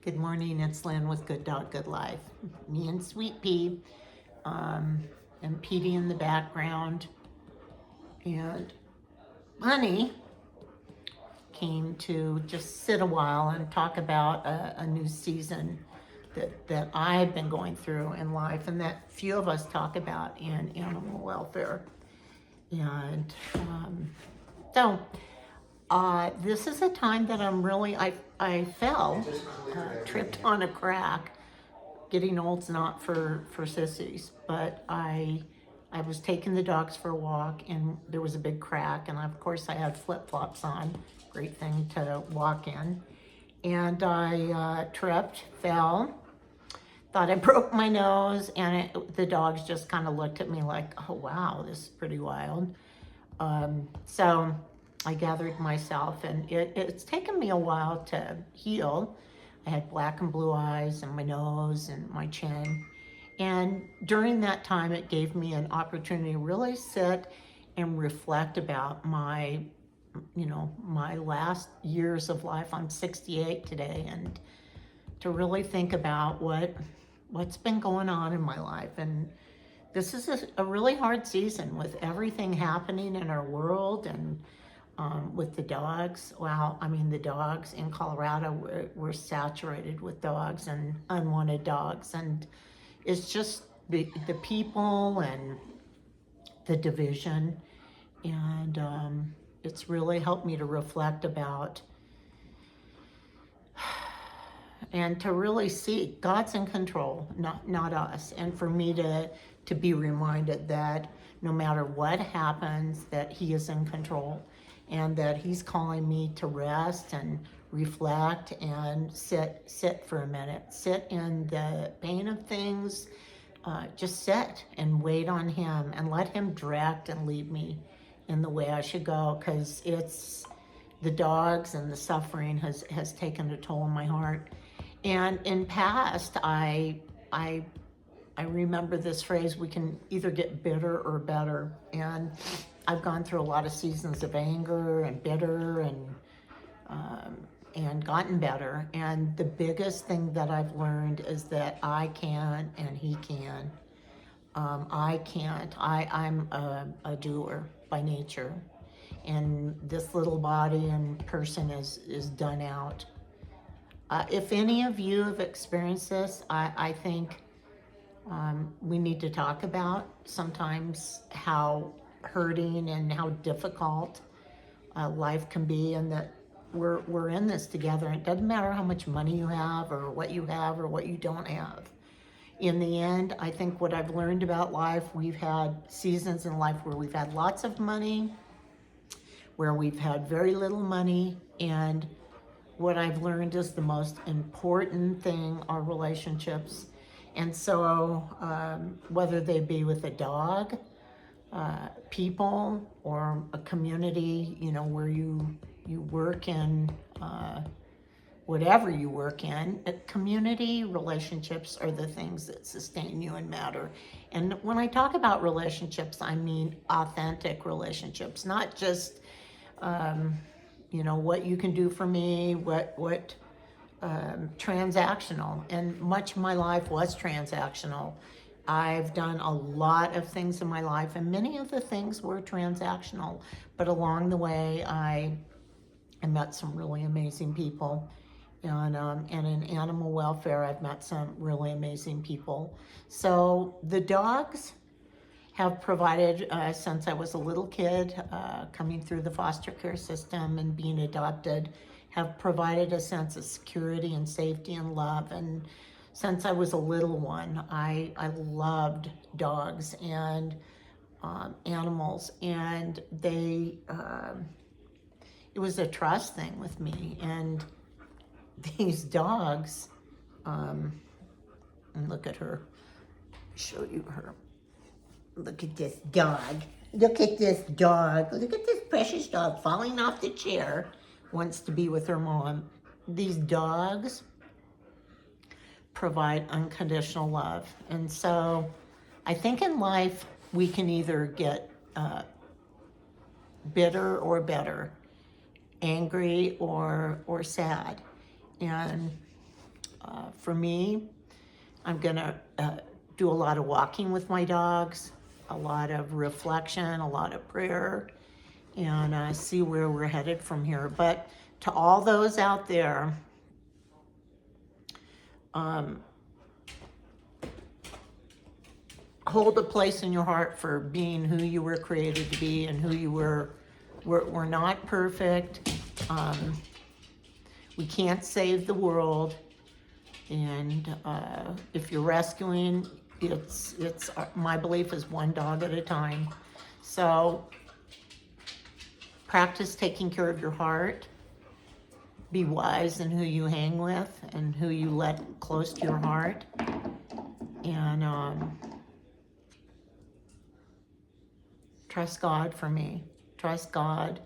Good morning, it's Lynn with Good Dog, Good Life. Me and Sweet Pea, and Petey in the background. And Honey came to just sit a while and talk about a new season that I've been going through in life and that few of us talk about in animal welfare. And so this is a time that I fell, tripped on a crack. Getting old's not for sissies, but I was taking the dogs for a walk and there was a big crack, and of course I had flip-flops on, great thing to walk in, and I tripped, fell, thought I broke my nose, and the dogs just kind of looked at me like, oh wow, this is pretty wild. So I gathered myself, and it's taken me a while to heal. I had black and blue eyes and my nose and my chin. And during that time, it gave me an opportunity to really sit and reflect about my last years of life. I'm 68 today, and to really think about what's been going on in my life. And this is a really hard season with everything happening in our world, and with the dogs. Well, I mean, the dogs in Colorado, we're saturated with dogs and unwanted dogs. And it's just the people and the division. And it's really helped me to reflect about and to really see God's in control, not us. And for me to be reminded that no matter what happens, that He is in control, and that He's calling me to rest and reflect and sit for a minute, sit in the pain of things, just sit and wait on Him and let Him direct and lead me in the way I should go, because it's the dogs and the suffering has taken a toll on my heart. And in past, I remember this phrase: we can either get bitter or better. And I've gone through a lot of seasons of anger and bitter and gotten better. And the biggest thing that I've learned is that I can and He can. I can't. I'm a doer by nature. And this little body and person is done out. If any of you have experienced this, I think we need to talk about sometimes how hurting and how difficult life can be, and that we're in this together. It doesn't matter how much money you have or what you don't have. In the end, I think what I've learned about life, we've had seasons in life where we've had lots of money, where we've had very little money, and what I've learned is the most important thing are relationships. And so whether they be with a dog, people, or a community, where you work in, whatever you work in, community relationships are the things that sustain you and matter. And when I talk about relationships, I mean authentic relationships, not just what you can do for me, what transactional. And much of my life was transactional. I've done a lot of things in my life, and many of the things were transactional. But along the way, I met some really amazing people. And in animal welfare, I've met some really amazing people. So the dogs have provided, since I was a little kid, coming through the foster care system and being adopted, have provided a sense of security and safety and love. And since I was a little one, I loved dogs and animals, and it was a trust thing with me. And these dogs, and look at her, show you her. Look at this dog. Look at this dog. Look at this precious dog falling off the chair, wants to be with her mom. These dogs provide unconditional love. And so I think in life we can either get bitter or better, angry or sad. And For me, I'm gonna do a lot of walking with my dogs, a lot of reflection, a lot of prayer, and see where we're headed from here. But to all those out there, hold a place in your heart for being who you were created to be and who you were. We're not perfect. We can't save the world. And if you're rescuing, it's my belief is one dog at a time. So practice taking care of your heart. Be wise in who you hang with and who you let close to your heart. And trust God for me. Trust God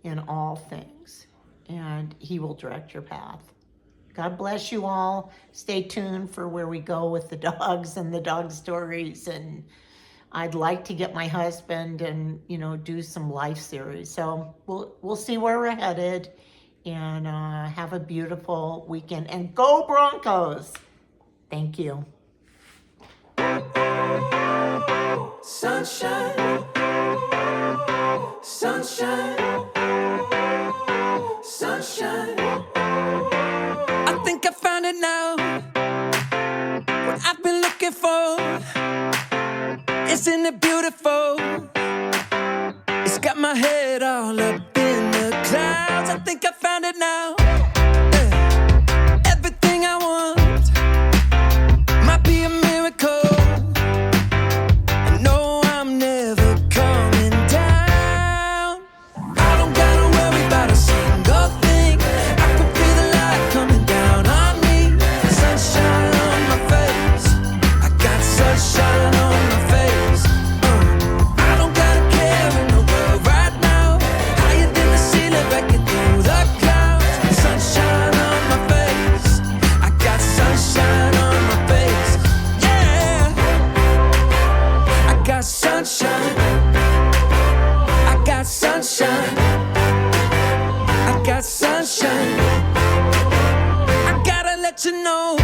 in all things, and He will direct your path. God bless you all. Stay tuned for where we go with the dogs and the dog stories. And I'd like to get my husband and, do some life series. So we'll see where we're headed, and have a beautiful weekend. And go Broncos! Thank you. Sunshine, sunshine, sunshine. I think I found it now. What I've been looking for. Isn't it beautiful? It's got my head all up in the clouds. I think I found it now. Everything I want might be a miracle. Sunshine, I gotta let you know.